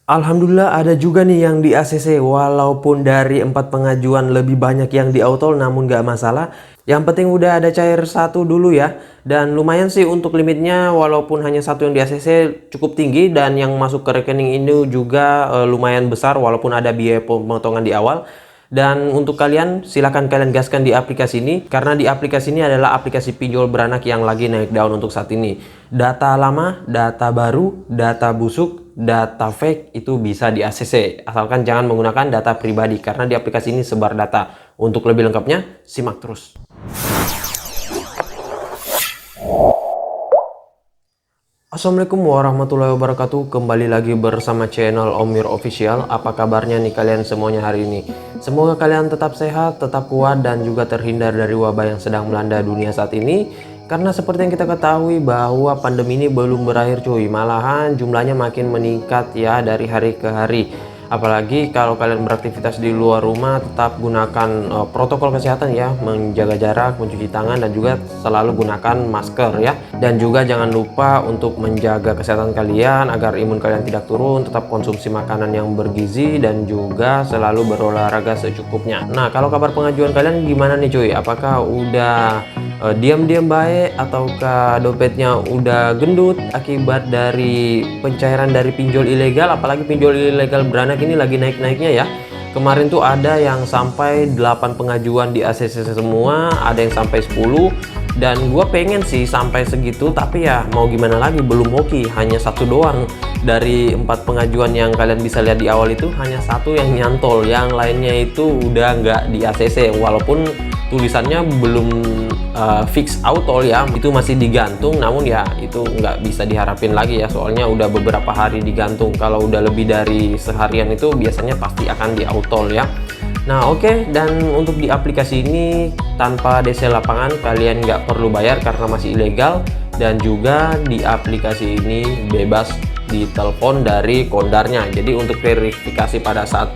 Alhamdulillah ada juga nih yang di ACC, walaupun dari 4 pengajuan lebih banyak yang di autol, namun nggak masalah. Yang penting udah ada cair satu dulu ya. Dan lumayan sih untuk limitnya, walaupun hanya satu yang di ACC cukup tinggi, dan yang masuk ke rekening ini juga lumayan besar walaupun ada biaya pemotongan di awal. Dan untuk kalian, silahkan kalian gaskan di aplikasi ini, karena di aplikasi ini adalah aplikasi pinjol beranak yang lagi naik daun untuk saat ini. Data lama, data baru, data busuk, data fake itu bisa di ACC, asalkan jangan menggunakan data pribadi, karena di aplikasi ini sebar data. Untuk lebih lengkapnya, simak terus. Assalamualaikum warahmatullahi wabarakatuh. Kembali lagi bersama channel Om Mir Official. Apa kabarnya nih kalian semuanya hari ini? Semoga kalian tetap sehat, tetap kuat, dan juga terhindar dari wabah yang sedang melanda dunia saat ini. Karena seperti yang kita ketahui bahwa pandemi ini belum berakhir cuy. Malahan jumlahnya makin meningkat ya dari hari ke hari. Apalagi kalau kalian beraktivitas di luar rumah, tetap gunakan protokol kesehatan ya, menjaga jarak, mencuci tangan, dan juga selalu gunakan masker ya. Dan juga jangan lupa untuk menjaga kesehatan kalian agar imun kalian tidak turun, tetap konsumsi makanan yang bergizi, dan juga selalu berolahraga secukupnya. Nah, kalau kabar pengajuan kalian gimana nih cuy? Apakah udah diam-diam baik, ataukah dompetnya udah gendut akibat dari pencairan dari pinjol ilegal? Apalagi pinjol ilegal beranak ini lagi naik-naiknya ya. Kemarin tuh ada yang sampai 8 pengajuan di ACC semua, ada yang sampai 10, dan gue pengen sih sampai segitu, tapi ya mau gimana lagi, belum hoki, hanya satu doang dari 4 pengajuan yang kalian bisa lihat di awal itu, hanya satu yang nyantol, yang lainnya itu udah nggak di ACC, walaupun tulisannya belum fix autol ya, itu masih digantung, namun ya itu nggak bisa diharapin lagi ya, soalnya udah beberapa hari digantung. Kalau udah lebih dari seharian itu biasanya pasti akan di autol ya. Nah oke, dan untuk di aplikasi ini tanpa DC lapangan kalian nggak perlu bayar karena masih ilegal, dan juga di aplikasi ini bebas ditelepon dari kondarnya. Jadi untuk verifikasi pada saat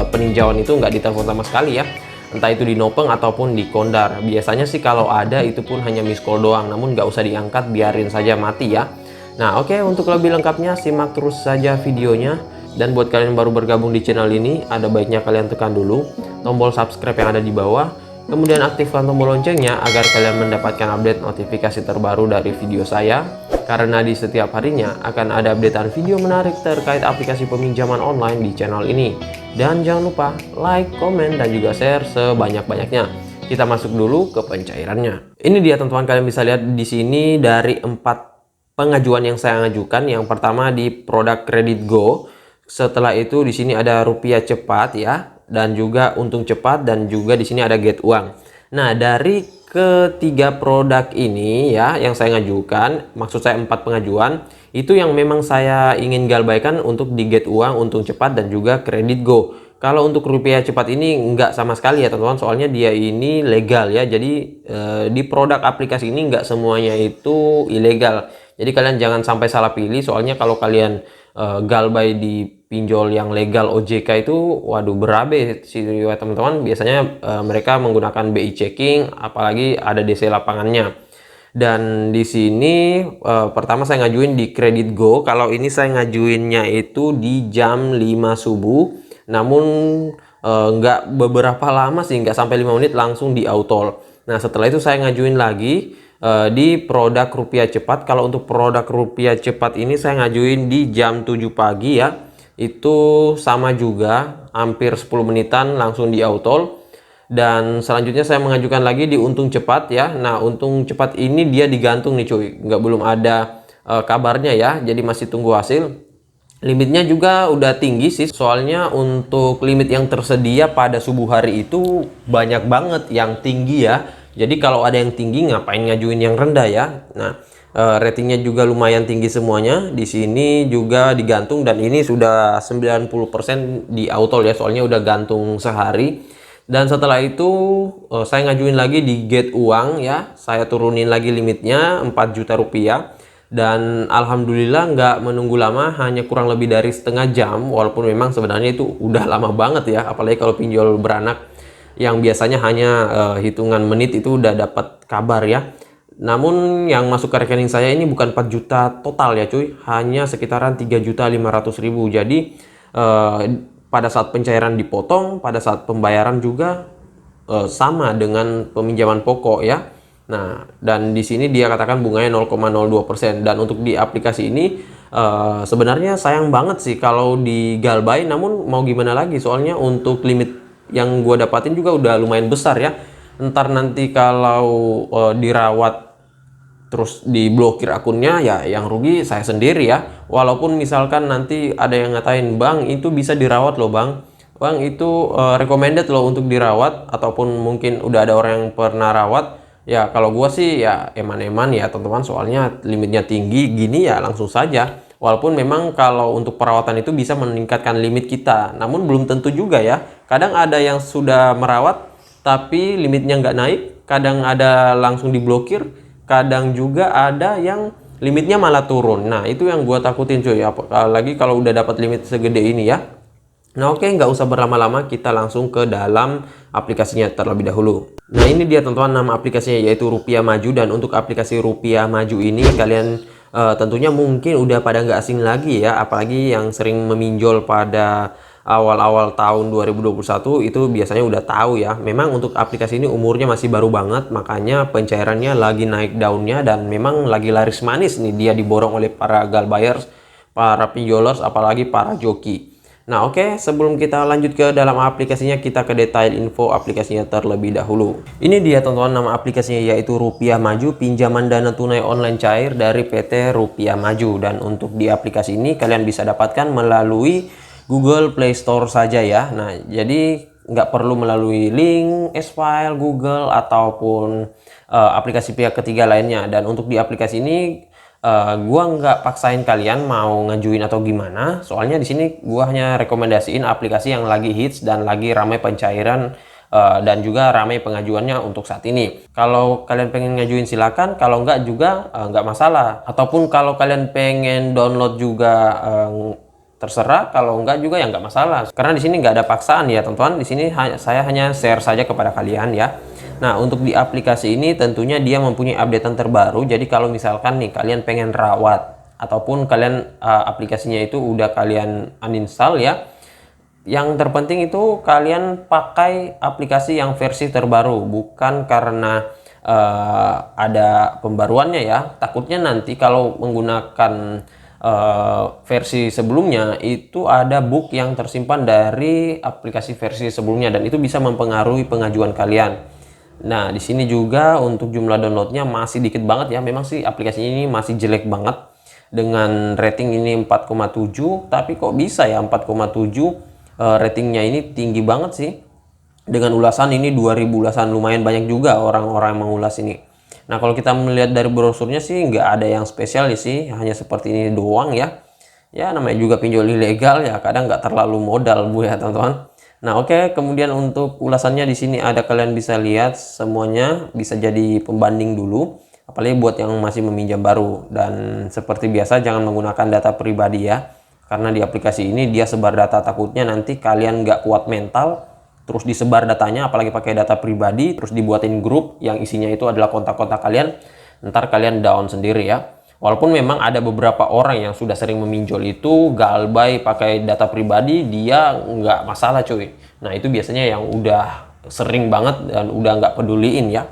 peninjauan itu nggak ditelepon sama sekali ya, entah itu di Nopeng ataupun di Kondar. Biasanya sih kalau ada itu pun hanya miss call doang, namun nggak usah diangkat, biarin saja mati ya. Nah oke, untuk lebih lengkapnya simak terus saja videonya. Dan buat kalian yang baru bergabung di channel ini, ada baiknya kalian tekan dulu tombol subscribe yang ada di bawah, kemudian aktifkan tombol loncengnya agar kalian mendapatkan update notifikasi terbaru dari video saya, karena di setiap harinya akan ada updatean video menarik terkait aplikasi peminjaman online di channel ini. Dan jangan lupa like, komen, dan juga share sebanyak-banyaknya. Kita masuk dulu ke pencairannya. Ini dia teman-teman, kalian bisa lihat di sini dari 4 pengajuan yang saya ajukan. Yang pertama di produk Kredit Go. Setelah itu di sini ada rupiah cepat ya, dan juga untung cepat, dan juga di sini ada get uang. Nah, dari ketiga produk ini ya yang saya ngajukan, maksud saya 4 pengajuan, itu yang memang saya ingin galbaikan untuk di get uang, untung cepat, dan juga Kredit Go. Kalau untuk rupiah cepat ini enggak sama sekali ya teman-teman, soalnya dia ini legal ya. Jadi di produk aplikasi ini enggak semuanya itu ilegal. Jadi kalian jangan sampai salah pilih, soalnya kalau kalian galbay di pinjol yang legal OJK itu, waduh berabe sih teman-teman. Biasanya mereka menggunakan BI checking, apalagi ada DC lapangannya. Dan di sini pertama saya ngajuin di Kredit Go. Kalau ini saya ngajuinnya itu di jam 5 subuh, namun nggak beberapa lama sih, nggak sampai 5 menit langsung di autol. Nah setelah itu saya ngajuin lagi di produk rupiah cepat. Kalau untuk produk rupiah cepat ini saya ngajuin di jam 7 pagi ya, itu sama juga hampir 10 menitan langsung di autol. Dan selanjutnya saya mengajukan lagi di untung cepat ya. Nah untung cepat ini dia digantung nih cuy, nggak, belum ada kabarnya ya, jadi masih tunggu hasil. Limitnya juga udah tinggi sih, soalnya untuk limit yang tersedia pada subuh hari itu banyak banget yang tinggi ya. Jadi kalau ada yang tinggi ngapain ngajuin yang rendah ya. Nah ratingnya juga lumayan tinggi semuanya. Di sini juga digantung, dan ini sudah 90% di autol ya, soalnya udah gantung sehari. Dan setelah itu saya ngajuin lagi di get uang ya, saya turunin lagi limitnya 4 juta rupiah. Dan alhamdulillah nggak menunggu lama, hanya kurang lebih dari setengah jam, walaupun memang sebenarnya itu udah lama banget ya, apalagi kalau pinjol beranak yang biasanya hanya hitungan menit itu udah dapat kabar ya. Namun yang masuk ke rekening saya ini bukan 4 juta total ya cuy, hanya sekitaran 3.500.000. Jadi pada saat pencairan dipotong, pada saat pembayaran juga sama dengan peminjaman pokok ya. Nah, dan di sini dia katakan bunganya 0,02%, dan untuk di aplikasi ini sebenarnya sayang banget sih kalau digalbay, namun mau gimana lagi, soalnya untuk limit yang gue dapatin juga udah lumayan besar ya. Ntar nanti kalau dirawat terus diblokir akunnya, ya yang rugi saya sendiri ya. Walaupun misalkan nanti ada yang ngatain, bang itu bisa dirawat loh bang itu recommended loh untuk dirawat, ataupun mungkin udah ada orang yang pernah rawat. Ya kalau gua sih ya eman-eman ya teman-teman, soalnya limitnya tinggi gini ya langsung saja. Walaupun memang kalau untuk perawatan itu bisa meningkatkan limit kita, namun belum tentu juga ya. Kadang ada yang sudah merawat tapi limitnya nggak naik, kadang ada langsung diblokir, kadang juga ada yang limitnya malah turun. Nah itu yang gue takutin cuy, apalagi kalau udah dapat limit segede ini ya. Nah oke, nggak usah berlama-lama, kita langsung ke dalam aplikasinya terlebih dahulu. Nah ini dia teman-teman nama aplikasinya, yaitu Rupiah Maju. Dan untuk aplikasi Rupiah Maju ini kalian tentunya mungkin udah pada nggak asing lagi ya, apalagi yang sering meminjol pada awal-awal tahun 2021 itu biasanya udah tahu ya. Memang untuk aplikasi ini umurnya masih baru banget, makanya pencairannya lagi naik daunnya, dan memang lagi laris manis nih dia diborong oleh para galbayers, para pinjolers, apalagi para joki. Nah oke, sebelum kita lanjut ke dalam aplikasinya, kita ke detail info aplikasinya terlebih dahulu. Ini dia teman-teman nama aplikasinya, yaitu Rupiah Maju, pinjaman dana tunai online cair dari PT Rupiah Maju. Dan untuk di aplikasi ini kalian bisa dapatkan melalui Google Play Store saja ya. Nah jadi nggak perlu melalui link, S-File, Google, ataupun aplikasi pihak ketiga lainnya. Dan untuk di aplikasi ini gua nggak paksain kalian mau ngajuin atau gimana, soalnya di sini gua hanya rekomendasiin aplikasi yang lagi hits dan lagi ramai pencairan dan juga ramai pengajuannya untuk saat ini. Kalau kalian pengen ngajuin silakan, kalau nggak juga nggak masalah. Ataupun kalau kalian pengen download juga terserah, kalau nggak juga ya nggak masalah. Karena di sini nggak ada paksaan ya teman-teman. Di sini saya hanya share saja kepada kalian ya. Nah untuk di aplikasi ini tentunya dia mempunyai updatean terbaru. Jadi kalau misalkan nih kalian pengen rawat, ataupun kalian aplikasinya itu udah kalian uninstall ya, yang terpenting itu kalian pakai aplikasi yang versi terbaru, bukan karena ada pembaruannya ya. Takutnya nanti kalau menggunakan versi sebelumnya itu ada bug yang tersimpan dari aplikasi versi sebelumnya, dan itu bisa mempengaruhi pengajuan kalian. Nah di sini juga untuk jumlah downloadnya masih dikit banget ya. Memang sih aplikasi ini masih jelek banget, dengan rating ini 4,7, tapi kok bisa ya 4,7 ratingnya ini tinggi banget sih. Dengan ulasan ini 2000 ulasan, lumayan banyak juga orang-orang yang mengulas ini. Nah kalau kita melihat dari brosurnya sih nggak ada yang spesial sih, hanya seperti ini doang ya. Ya namanya juga pinjol ilegal ya, kadang nggak terlalu modal bu ya teman-teman. Nah oke, kemudian untuk ulasannya di sini ada, kalian bisa lihat semuanya, bisa jadi pembanding dulu. Apalagi buat yang masih meminjam baru. Dan seperti biasa jangan menggunakan data pribadi ya, karena di aplikasi ini dia sebar data, takutnya nanti kalian nggak kuat mental terus disebar datanya, apalagi pakai data pribadi, terus dibuatin grup yang isinya itu adalah kontak-kontak kalian, ntar kalian down sendiri ya. Walaupun memang ada beberapa orang yang sudah sering meminjol itu galbay pakai data pribadi, dia nggak masalah cuy. Nah itu biasanya yang udah sering banget dan udah nggak peduliin ya.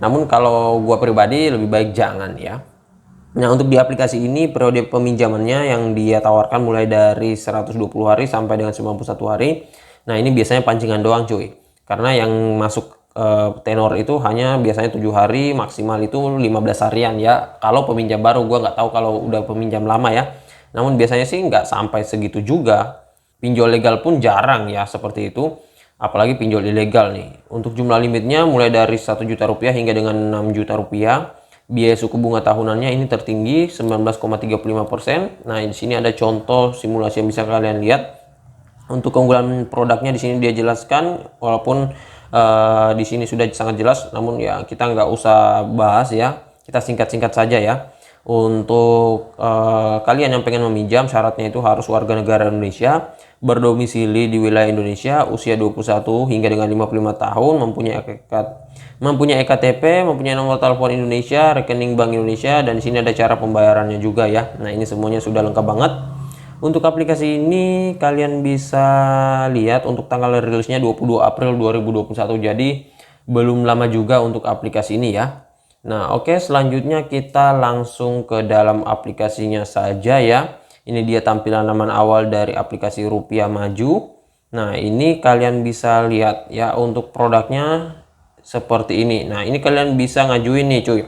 Namun kalau gua pribadi lebih baik jangan ya. Nah untuk di aplikasi ini periode peminjamannya yang dia tawarkan mulai dari 120 hari sampai dengan 91 hari. Nah ini biasanya pancingan doang cuy, karena yang masuk tenor itu hanya biasanya 7 hari, maksimal itu 15 harian ya. Kalau peminjam baru, gua nggak tahu kalau udah peminjam lama ya. Namun biasanya sih nggak sampai segitu juga. Pinjol legal pun jarang ya seperti itu, apalagi pinjol ilegal nih. Untuk jumlah limitnya mulai dari 1 juta rupiah hingga dengan 6 juta rupiah. Biaya suku bunga tahunannya ini tertinggi 19,35%. Nah di sini ada contoh simulasi yang bisa kalian lihat. Untuk keunggulan produknya di sini dia jelaskan, walaupun di sini sudah sangat jelas, namun ya kita nggak usah bahas ya, kita singkat-singkat saja ya. Untuk kalian yang pengen meminjam, syaratnya itu harus warga negara Indonesia, berdomisili di wilayah Indonesia, usia 21 hingga dengan 55 tahun, mempunyai EKTP, mempunyai nomor telepon Indonesia, rekening Bank Indonesia, dan di sini ada cara pembayarannya juga ya. Nah ini semuanya sudah lengkap banget. Untuk aplikasi ini kalian bisa lihat untuk tanggal rilisnya 22 April 2021. Jadi belum lama juga untuk aplikasi ini ya. Nah, oke, selanjutnya kita langsung ke dalam aplikasinya saja ya. Ini dia tampilan halaman awal dari aplikasi Rupiah Maju. Nah, ini kalian bisa lihat ya untuk produknya seperti ini. Nah, ini kalian bisa ngajuin nih cuy.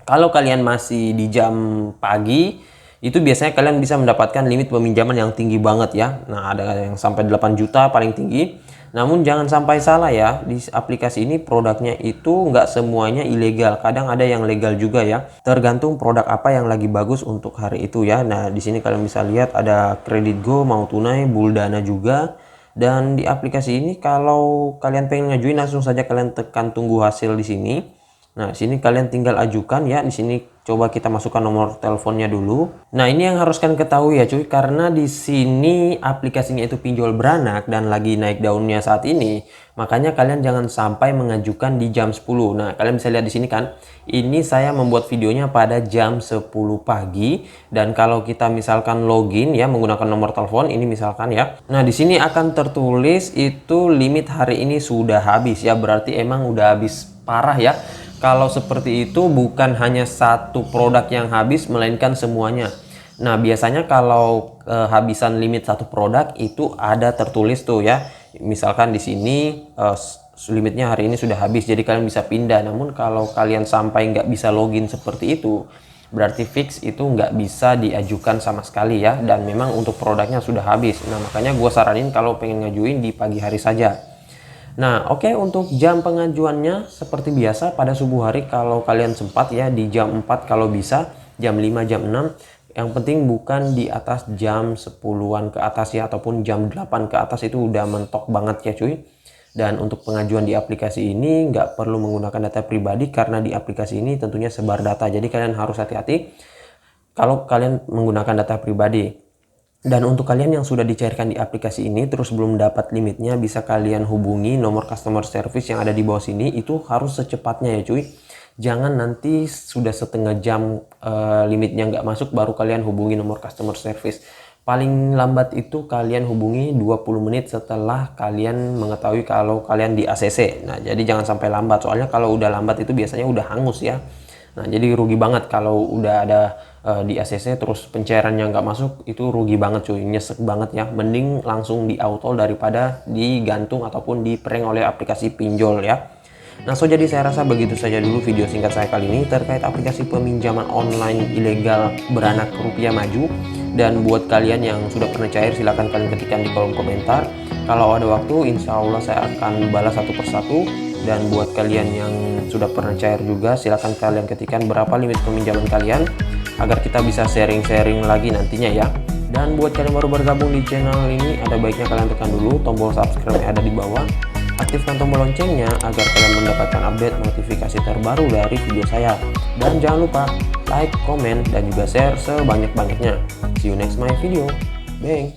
Kalau kalian masih di jam pagi, itu biasanya kalian bisa mendapatkan limit peminjaman yang tinggi banget ya. Nah, ada yang sampai 8 juta paling tinggi. Namun jangan sampai salah ya, di aplikasi ini produknya itu nggak semuanya ilegal. Kadang ada yang legal juga ya. Tergantung produk apa yang lagi bagus untuk hari itu ya. Nah, di sini kalian bisa lihat ada kredit go, mau tunai, Buldana juga. Dan di aplikasi ini kalau kalian pengen ngajuin langsung saja kalian tekan tunggu hasil di sini. Nah, sini kalian tinggal ajukan ya. Di sini coba kita masukkan nomor teleponnya dulu. Nah, ini yang harus kalian ketahui ya cuy, karena di sini aplikasinya itu pinjol beranak dan lagi naik daunnya saat ini. Makanya kalian jangan sampai mengajukan di jam 10. Nah, kalian bisa lihat di sini kan. Ini saya membuat videonya pada jam 10 pagi dan kalau kita misalkan login ya menggunakan nomor telepon ini misalkan ya. Nah, di sini akan tertulis itu limit hari ini sudah habis ya. Berarti emang udah habis parah ya. Kalau seperti itu bukan hanya satu produk yang habis, melainkan semuanya. Nah, biasanya kalau habisan limit satu produk itu ada tertulis tuh ya. Misalkan di sini limitnya hari ini sudah habis, jadi kalian bisa pindah. Namun kalau kalian sampai nggak bisa login seperti itu, berarti fix itu nggak bisa diajukan sama sekali ya. Dan memang untuk produknya sudah habis. Nah, makanya gue saranin kalau pengen ngajuin di pagi hari saja. Nah, oke, untuk jam pengajuannya seperti biasa pada subuh hari kalau kalian sempat ya di jam 4 kalau bisa, jam 5, jam 6. Yang penting bukan di atas jam 10-an ke atas ya, ataupun jam 8 ke atas itu udah mentok banget ya cuy. Dan untuk pengajuan di aplikasi ini nggak perlu menggunakan data pribadi karena di aplikasi ini tentunya sebar data. Jadi kalian harus hati-hati kalau kalian menggunakan data pribadi. Dan untuk kalian yang sudah dicairkan di aplikasi ini terus belum dapat limitnya, bisa kalian hubungi nomor customer service yang ada di bawah sini. Itu harus secepatnya ya cuy. Jangan nanti sudah setengah jam limitnya nggak masuk baru kalian hubungi nomor customer service. Paling lambat itu kalian hubungi 20 menit setelah kalian mengetahui kalau kalian di ACC. Nah, jadi jangan sampai lambat. Soalnya kalau udah lambat itu biasanya udah hangus ya. Nah, jadi rugi banget kalau udah ada di ACC terus pencairannya nggak masuk, itu rugi banget cuy, nyesek banget ya. Mending langsung di auto daripada digantung ataupun di prank oleh aplikasi pinjol ya. Nah, jadi saya rasa begitu saja dulu video singkat saya kali ini terkait aplikasi peminjaman online ilegal beranak Rupiah Maju. Dan buat kalian yang sudah pernah cair silahkan kalian ketikkan di kolom komentar. Kalau ada waktu insya Allah saya akan balas satu persatu. Dan buat kalian yang sudah pernah cair juga silahkan kalian ketikkan berapa limit peminjaman kalian agar kita bisa sharing-sharing lagi nantinya ya. Dan buat kalian baru bergabung di channel ini, ada baiknya kalian tekan dulu tombol subscribe yang ada di bawah. Aktifkan tombol loncengnya agar kalian mendapatkan update notifikasi terbaru dari video saya. Dan jangan lupa like, komen, dan juga share sebanyak-banyaknya. See you next my video. Bye.